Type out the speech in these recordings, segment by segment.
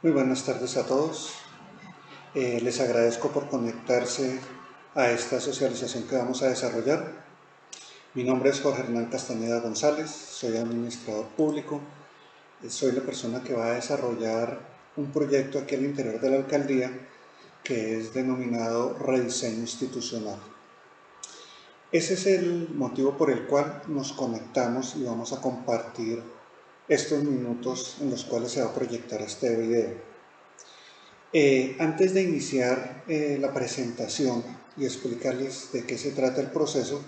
Muy buenas tardes a todos. Les agradezco por conectarse a esta socialización que vamos a desarrollar. Mi nombre es Jorge Hernán Castañeda González, soy administrador público. Soy la persona que va a desarrollar un proyecto aquí al interior de la alcaldía que es denominado rediseño institucional. Ese es el motivo por el cual nos conectamos y vamos a compartir estos minutos en los cuales se va a proyectar este video. Antes de iniciar la presentación y explicarles de qué se trata el proceso,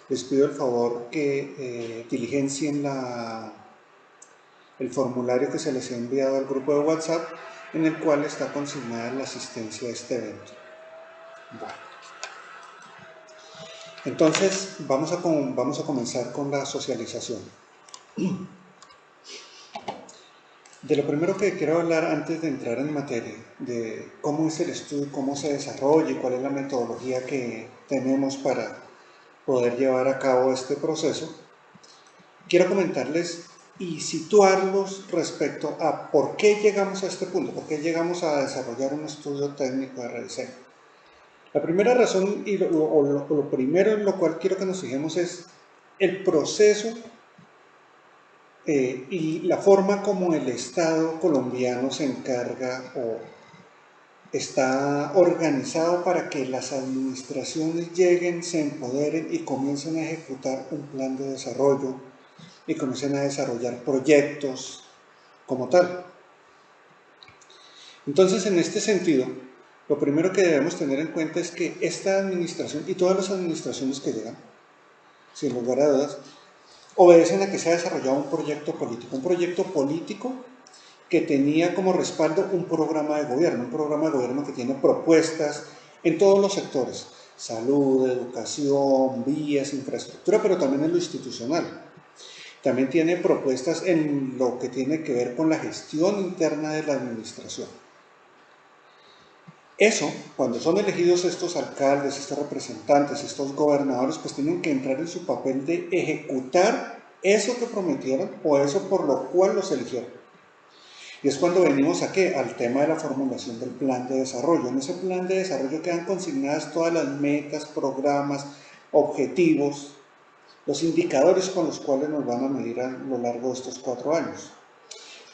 les pido el favor que diligencien el formulario que se les ha enviado al grupo de WhatsApp, en el cual está consignada la asistencia a este evento. Bueno. Entonces, vamos a comenzar con la socialización. De lo primero que quiero hablar antes de entrar en materia, de cómo es el estudio, cómo se desarrolla y cuál es la metodología que tenemos para poder llevar a cabo este proceso, quiero comentarles y situarlos respecto a por qué llegamos a este punto, por qué llegamos a desarrollar un estudio técnico de rediseño. La primera razón y lo primero en lo cual quiero que nos fijemos es el proceso y la forma como el Estado colombiano se encarga o está organizado para que las administraciones lleguen, se empoderen y comiencen a ejecutar un plan de desarrollo y comiencen a desarrollar proyectos como tal. Entonces, en este sentido, lo primero que debemos tener en cuenta es que esta administración y todas las administraciones que llegan, sin lugar a dudas, obedecen a que se ha desarrollado un proyecto político que tenía como respaldo un programa de gobierno que tiene propuestas en todos los sectores, salud, educación, vías, infraestructura, pero también en lo institucional. También tiene propuestas en lo que tiene que ver con la gestión interna de la administración. Eso, cuando son elegidos estos alcaldes, estos representantes, estos gobernadores, pues tienen que entrar en su papel de ejecutar eso que prometieron o eso por lo cual los eligieron. Y es cuando venimos a ¿qué? Al tema de la formulación del plan de desarrollo. En ese plan de desarrollo quedan consignadas todas las metas, programas, objetivos, los indicadores con los cuales nos van a medir a lo largo de estos 4 años.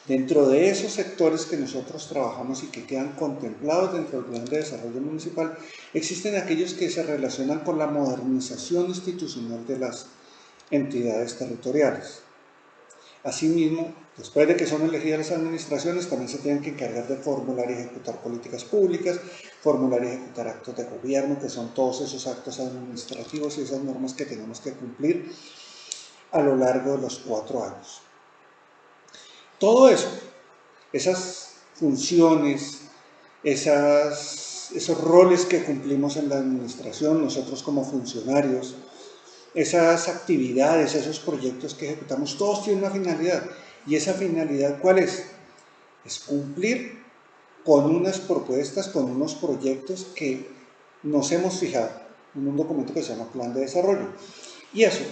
Dentro de esos sectores que nosotros trabajamos y que quedan contemplados dentro del plan de desarrollo municipal, existen aquellos que se relacionan con la modernización institucional de las entidades territoriales. Asimismo, después de que son elegidas las administraciones, también se tienen que encargar de formular y ejecutar políticas públicas, formular y ejecutar actos de gobierno, que son todos esos actos administrativos y esas normas que tenemos que cumplir a lo largo de los 4 años. Todo eso, esas funciones, esos roles que cumplimos en la administración, nosotros como funcionarios, esas actividades, esos proyectos que ejecutamos, todos tienen una finalidad. ¿Y esa finalidad cuál es? Es cumplir con unas propuestas, con unos proyectos que nos hemos fijado en un documento que se llama Plan de Desarrollo. Y eso,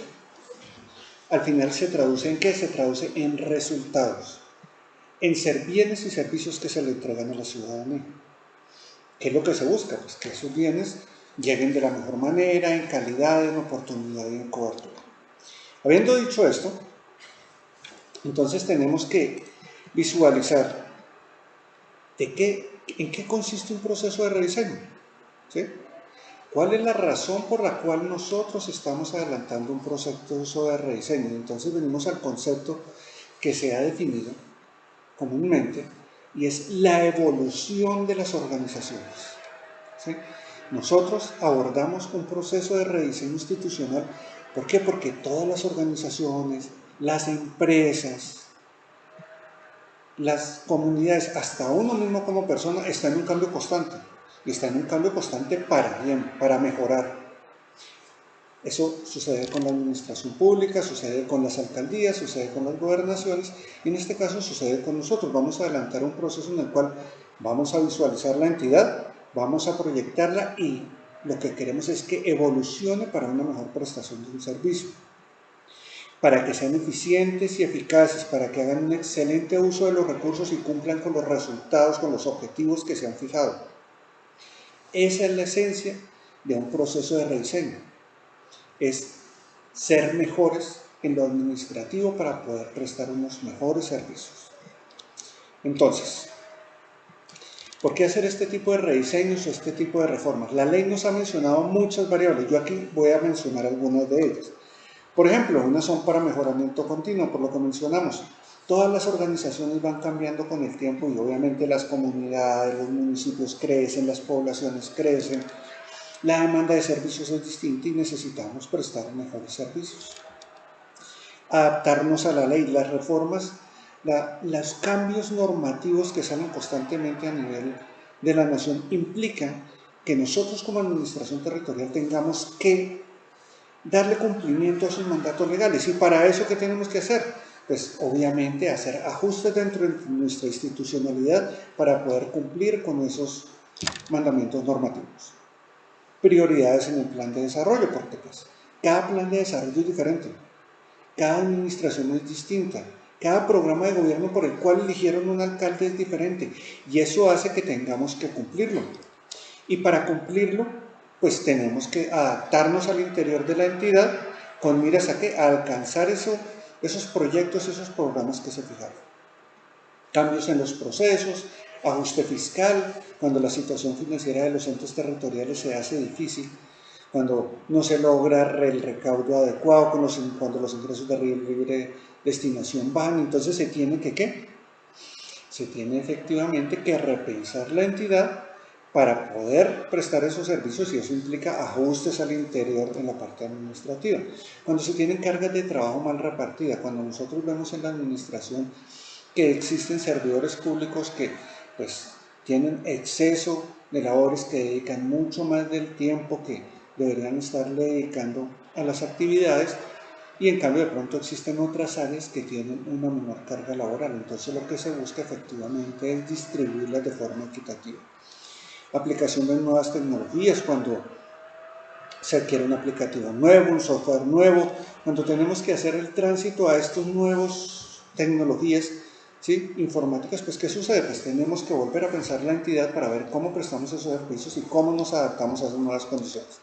al final se traduce en ¿qué? Se traduce en resultados, en bienes y servicios que se le entregan a la ciudadanía. ¿Qué es lo que se busca? Pues que esos bienes lleguen de la mejor manera, en calidad, en oportunidad y en cobertura. Habiendo dicho esto, entonces tenemos que visualizar en qué consiste un proceso de rediseño. ¿Sí? ¿Cuál es la razón por la cual nosotros estamos adelantando un proceso de rediseño? Entonces venimos al concepto que se ha definido comúnmente y es la evolución de las organizaciones. ¿Sí? Nosotros abordamos un proceso de rediseño institucional. ¿Por qué? Porque todas las organizaciones, las empresas, las comunidades, hasta uno mismo como persona, está en un cambio constante. Y está en un cambio constante para bien, para mejorar. Eso sucede con la administración pública, sucede con las alcaldías, sucede con las gobernaciones y en este caso sucede con nosotros. Vamos a adelantar un proceso en el cual vamos a visualizar la entidad, vamos a proyectarla y lo que queremos es que evolucione para una mejor prestación de un servicio. para que sean eficientes y eficaces, para que hagan un excelente uso de los recursos y cumplan con los resultados, con los objetivos que se han fijado. Esa es la esencia de un proceso de rediseño, es ser mejores en lo administrativo para poder prestar unos mejores servicios. Entonces, ¿por qué hacer este tipo de rediseños o este tipo de reformas? La ley nos ha mencionado muchas variables, yo aquí voy a mencionar algunas de ellas. Por ejemplo, unas son para mejoramiento continuo, por lo que mencionamos. Todas las organizaciones van cambiando con el tiempo y obviamente las comunidades, los municipios crecen, las poblaciones crecen, la demanda de servicios es distinta y necesitamos prestar mejores servicios. Adaptarnos a la ley, las reformas, los cambios normativos que salen constantemente a nivel de la nación implican que nosotros como administración territorial tengamos que darle cumplimiento a sus mandatos legales. ¿Y para eso qué tenemos que hacer? Pues obviamente hacer ajustes dentro de nuestra institucionalidad para poder cumplir con esos mandamientos normativos. Prioridades en el plan de desarrollo, porque pues cada plan de desarrollo es diferente, cada administración es distinta, cada programa de gobierno por el cual eligieron un alcalde es diferente y eso hace que tengamos que cumplirlo. Y para cumplirlo, pues tenemos que adaptarnos al interior de la entidad con miras a que a alcanzar esos proyectos, esos programas que se fijaron. Cambios en los procesos, ajuste fiscal, cuando la situación financiera de los entes territoriales se hace difícil, cuando no se logra el recaudo adecuado, cuando los ingresos de libre destinación bajan, entonces se tiene que ¿qué? Se tiene efectivamente que repensar la entidad para poder prestar esos servicios y eso implica ajustes al interior en la parte administrativa. Cuando se tienen cargas de trabajo mal repartidas, cuando nosotros vemos en la administración que existen servidores públicos que pues tienen exceso de labores, que dedican mucho más del tiempo que deberían estarle dedicando a las actividades y en cambio de pronto existen otras áreas que tienen una menor carga laboral, entonces lo que se busca efectivamente es distribuirlas de forma equitativa. Aplicación de nuevas tecnologías, cuando se adquiere un aplicativo nuevo, un software nuevo, cuando tenemos que hacer el tránsito a estos nuevos tecnologías, ¿sí? Informáticas, pues ¿qué sucede? Pues tenemos que volver a pensar la entidad para ver cómo prestamos esos servicios y cómo nos adaptamos a esas nuevas condiciones.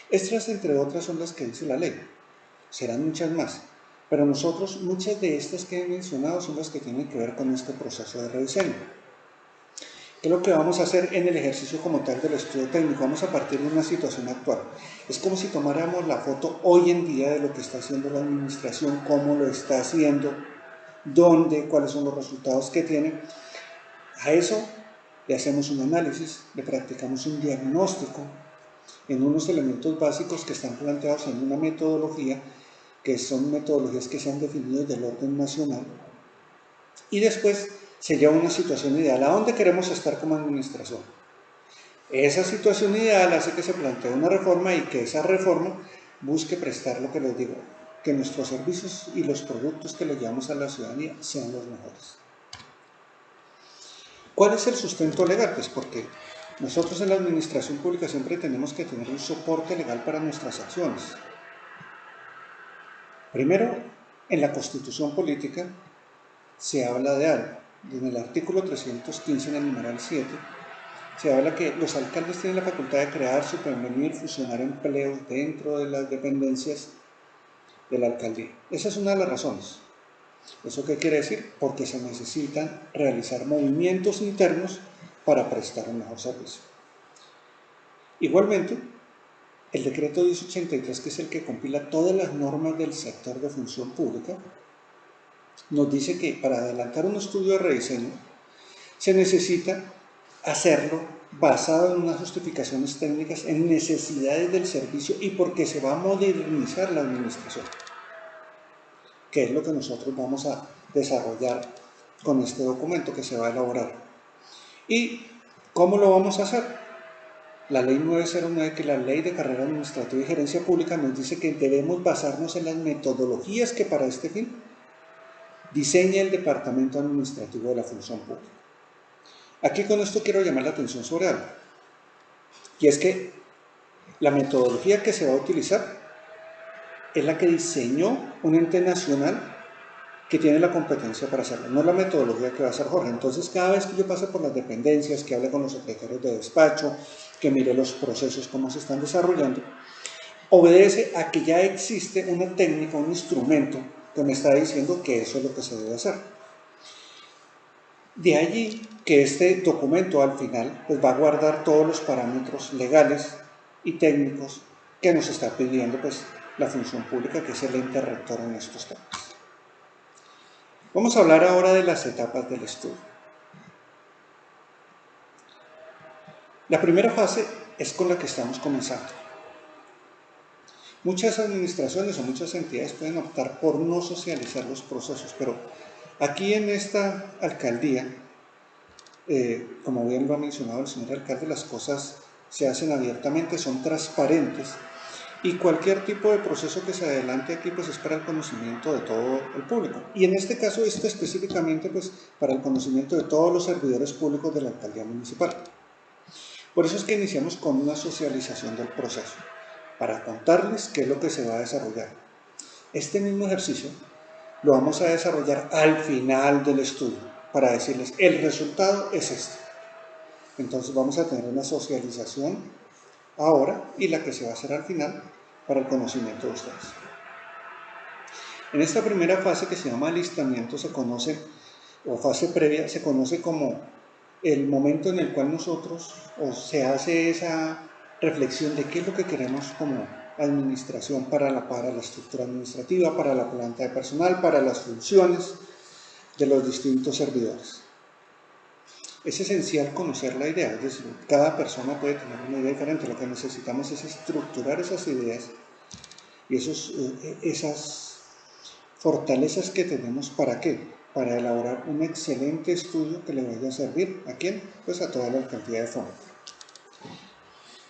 Estas, entre otras, son las que dice la ley. Serán muchas más, pero nosotros, muchas de estas que he mencionado son las que tienen que ver con este proceso de rediseño. ¿Qué es lo que vamos a hacer en el ejercicio como tal del estudio técnico? Vamos a partir de una situación actual. Es como si tomáramos la foto hoy en día de lo que está haciendo la administración, cómo lo está haciendo, dónde, cuáles son los resultados que tiene. A eso le hacemos un análisis, le practicamos un diagnóstico en unos elementos básicos que están planteados en una metodología, que son metodologías que se han definido del orden nacional, y después se lleva una situación ideal. ¿A dónde queremos estar como administración? Esa situación ideal hace que se plantee una reforma y que esa reforma busque prestar lo que les digo, que nuestros servicios y los productos que le llevamos a la ciudadanía sean los mejores. ¿Cuál es el sustento legal? Pues porque nosotros en la administración pública siempre tenemos que tener un soporte legal para nuestras acciones. Primero, en la Constitución Política se habla de algo. En el artículo 315, en el numeral 7, se habla que los alcaldes tienen la facultad de crear, supervenir, fusionar empleos dentro de las dependencias de la alcaldía. Esa es una de las razones. ¿Eso qué quiere decir? Porque se necesitan realizar movimientos internos para prestar un mejor servicio. Igualmente, el decreto 1083, que es el que compila todas las normas del sector de función pública, nos dice que para adelantar un estudio de rediseño se necesita hacerlo basado en unas justificaciones técnicas, en necesidades del servicio y porque se va a modernizar la administración, que es lo que nosotros vamos a desarrollar con este documento que se va a elaborar. ¿Y cómo lo vamos a hacer? La ley 909, que la ley de carrera administrativa y gerencia pública, nos dice que debemos basarnos en las metodologías que para este fin diseña el Departamento Administrativo de la Función Pública. Aquí con esto quiero llamar la atención sobre algo, y es que la metodología que se va a utilizar es la que diseñó un ente nacional que tiene la competencia para hacerlo, no la metodología que va a hacer Jorge. Entonces, cada vez que yo pase por las dependencias, que hable con los secretarios de despacho, que mire los procesos, cómo se están desarrollando, obedece a que ya existe una técnica, un instrumento que me está diciendo que eso es lo que se debe hacer. De allí que este documento al final pues va a guardar todos los parámetros legales y técnicos que nos está pidiendo pues la función pública, que es el ente rector en estos temas. Vamos a hablar ahora de las etapas del estudio. La primera fase es con la que estamos comenzando. Muchas administraciones o muchas entidades pueden optar por no socializar los procesos, pero aquí en esta alcaldía, como bien lo ha mencionado el señor alcalde, las cosas se hacen abiertamente, son transparentes, y cualquier tipo de proceso que se adelante aquí pues es para el conocimiento de todo el público. Y en este caso específicamente pues para el conocimiento de todos los servidores públicos de la alcaldía municipal. Por eso es que iniciamos con una socialización del proceso, para contarles qué es lo que se va a desarrollar. Este mismo ejercicio lo vamos a desarrollar al final del estudio, para decirles el resultado es este. Entonces vamos a tener una socialización ahora y la que se va a hacer al final para el conocimiento de ustedes. En esta primera fase, que se llama alistamiento, se conoce, o fase previa, se conoce como el momento en el cual nosotros, o se hace esa reflexión de qué es lo que queremos como administración para la estructura administrativa, para la planta de personal, para las funciones de los distintos servidores. Es esencial conocer la idea, es decir, cada persona puede tener una idea diferente. Lo que necesitamos es estructurar esas ideas y esas fortalezas que tenemos. ¿Para qué? Para elaborar un excelente estudio que le vaya a servir ¿a quién? Pues a toda la alcaldía de Fondo.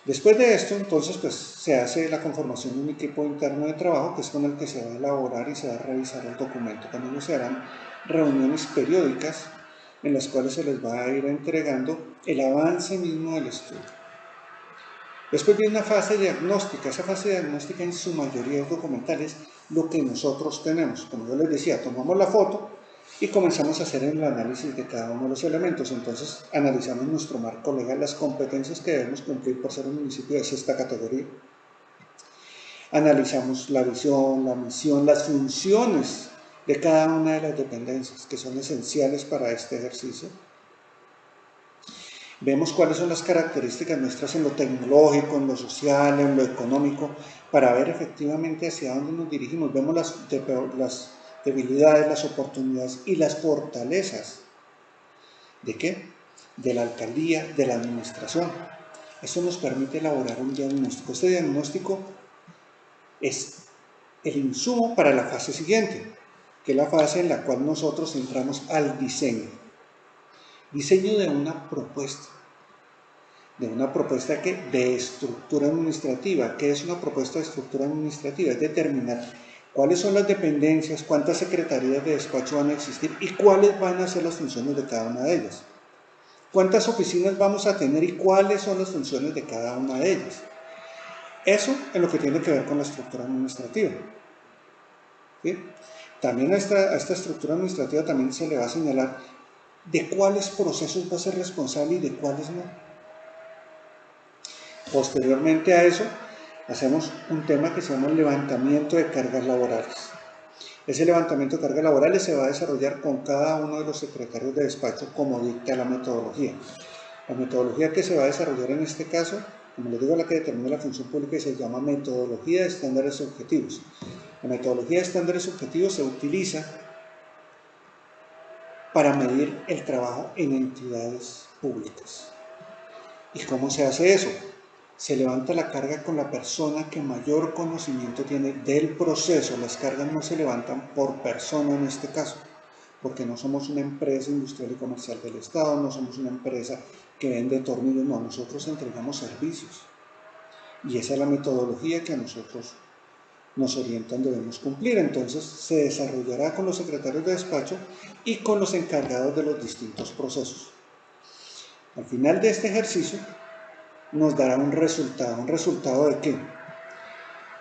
Después de esto, entonces, pues se hace la conformación de un equipo interno de trabajo, que es con el que se va a elaborar y se va a revisar el documento. También se harán reuniones periódicas en las cuales se les va a ir entregando el avance mismo del estudio. Después viene una fase diagnóstica. Esa fase diagnóstica en su mayoría es documental, es lo que nosotros tenemos. Como yo les decía, tomamos la foto y comenzamos a hacer el análisis de cada uno de los elementos. Entonces analizamos nuestro marco legal, las competencias que debemos cumplir por ser un municipio de sexta categoría. Analizamos la visión, la misión, las funciones de cada una de las dependencias que son esenciales para este ejercicio. Vemos cuáles son las características nuestras en lo tecnológico, en lo social, en lo económico, para ver efectivamente hacia dónde nos dirigimos. Vemos las debilidades, las oportunidades y las fortalezas. ¿De qué? De la alcaldía, de la administración. Eso nos permite elaborar un diagnóstico. Este diagnóstico es el insumo para la fase siguiente, que es la fase en la cual nosotros entramos al diseño. Diseño de una propuesta. De estructura administrativa. ¿Qué es una propuesta de estructura administrativa? Es determinar cuáles son las dependencias, cuántas secretarías de despacho van a existir y cuáles van a ser las funciones de cada una de ellas. Cuántas oficinas vamos a tener y cuáles son las funciones de cada una de ellas. Eso es lo que tiene que ver con la estructura administrativa. ¿Sí? También a esta estructura administrativa también se le va a señalar de cuáles procesos va a ser responsable y de cuáles no. Posteriormente a eso, hacemos un tema que se llama el levantamiento de cargas laborales. Ese levantamiento de cargas laborales se va a desarrollar con cada uno de los secretarios de despacho como dicta la metodología. La metodología que se va a desarrollar en este caso, como les digo, la que determina la función pública, y se llama metodología de estándares objetivos. La metodología de estándares objetivos se utiliza para medir el trabajo en entidades públicas. ¿Y cómo se hace eso? Se levanta la carga con la persona que mayor conocimiento tiene del proceso. Las cargas no se levantan por persona en este caso, porque no somos una empresa industrial y comercial del Estado, no somos una empresa que vende tornillos, no, nosotros entregamos servicios. Y esa es la metodología que a nosotros nos orientan, debemos cumplir. Entonces se desarrollará con los secretarios de despacho y con los encargados de los distintos procesos. Al final de este ejercicio nos dará un resultado de qué?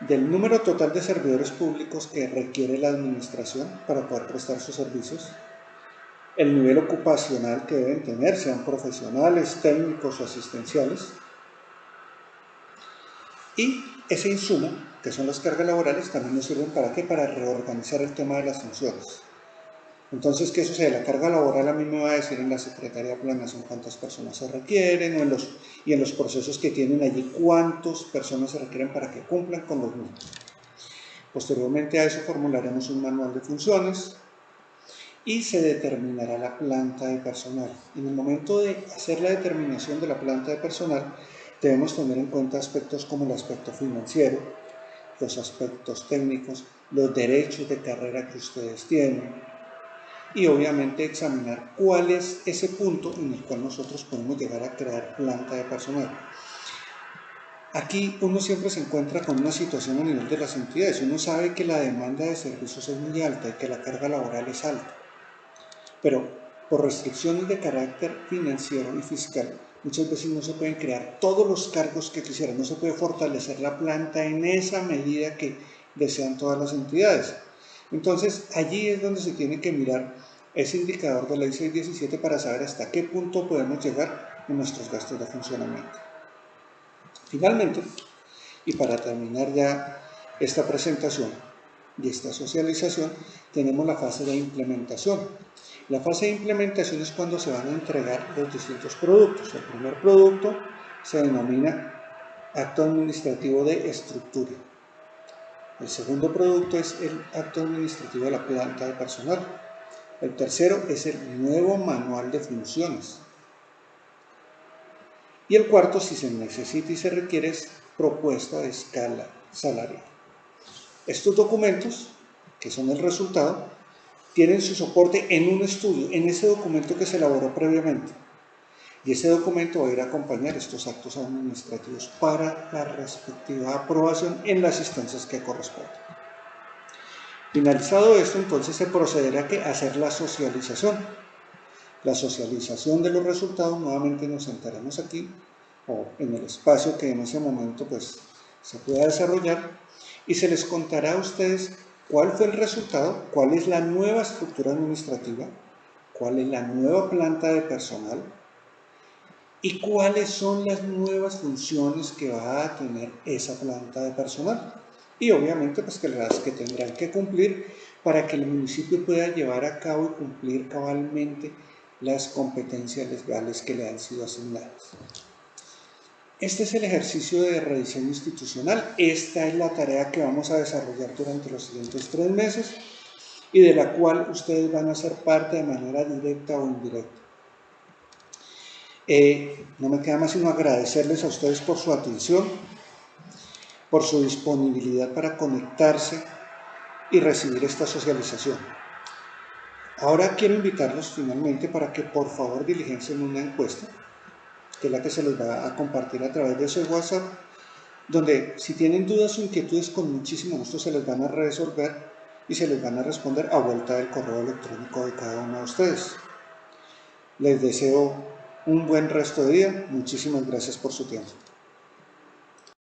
del número total de servidores públicos que requiere la administración para poder prestar sus servicios, el nivel ocupacional que deben tener, sean profesionales, técnicos o asistenciales, y ese insumo, que son las cargas laborales, también nos sirven ¿para qué? Para reorganizar el tema de las funciones. Entonces, ¿qué sucede? La carga laboral a mí me va a decir en la Secretaría de Planeación cuántas personas se requieren y en los procesos que tienen allí cuántas personas se requieren para que cumplan con los mismos. Posteriormente a eso formularemos un manual de funciones y se determinará la planta de personal. En el momento de hacer la determinación de la planta de personal, debemos tener en cuenta aspectos como el aspecto financiero, los aspectos técnicos, los derechos de carrera que ustedes tienen y obviamente examinar cuál es ese punto en el cual nosotros podemos llegar a crear planta de personal. Aquí uno siempre se encuentra con una situación a nivel de las entidades. Uno sabe que la demanda de servicios es muy alta y que la carga laboral es alta, pero por restricciones de carácter financiero y fiscal, muchas veces no se pueden crear todos los cargos que quisieran, no se puede fortalecer la planta en esa medida que desean todas las entidades. Entonces, allí es donde se tiene que mirar ese indicador de la ley 617 para saber hasta qué punto podemos llegar en nuestros gastos de funcionamiento. Finalmente, y para terminar ya esta presentación y esta socialización, tenemos la fase de implementación. La fase de implementación es cuando se van a entregar los distintos productos. El primer producto se denomina acto administrativo de estructura. El segundo producto es el acto administrativo de la planta de personal. El tercero es el nuevo manual de funciones. Y el cuarto, si se necesita y se requiere, es propuesta de escala salarial. Estos documentos, que son el resultado, tienen su soporte en un estudio, en ese documento que se elaboró previamente. Y ese documento va a ir a acompañar estos actos administrativos para la respectiva aprobación en las instancias que correspondan. Finalizado esto, entonces se procederá a hacer la socialización. La socialización de los resultados, nuevamente nos sentaremos aquí o en el espacio que en ese momento pues se pueda desarrollar y se les contará a ustedes cuál fue el resultado, cuál es la nueva estructura administrativa, cuál es la nueva planta de personal y cuáles son las nuevas funciones que va a tener esa planta de personal. Y obviamente pues que las que tendrán que cumplir para que el municipio pueda llevar a cabo y cumplir cabalmente las competencias legales que le han sido asignadas. Este es el ejercicio de rediseño institucional. Esta es la tarea que vamos a desarrollar durante los siguientes 3 meses y de la cual ustedes van a ser parte de manera directa o indirecta. No me queda más sino agradecerles a ustedes por su atención, por su disponibilidad para conectarse y recibir esta socialización. Ahora quiero invitarlos finalmente para que por favor diligencien una encuesta, que es la que se les va a compartir a través de ese WhatsApp, donde si tienen dudas o inquietudes con muchísimo gusto se les van a resolver y se les van a responder a vuelta del correo electrónico de cada uno de ustedes. Les deseo un buen resto de día. Muchísimas gracias por su tiempo.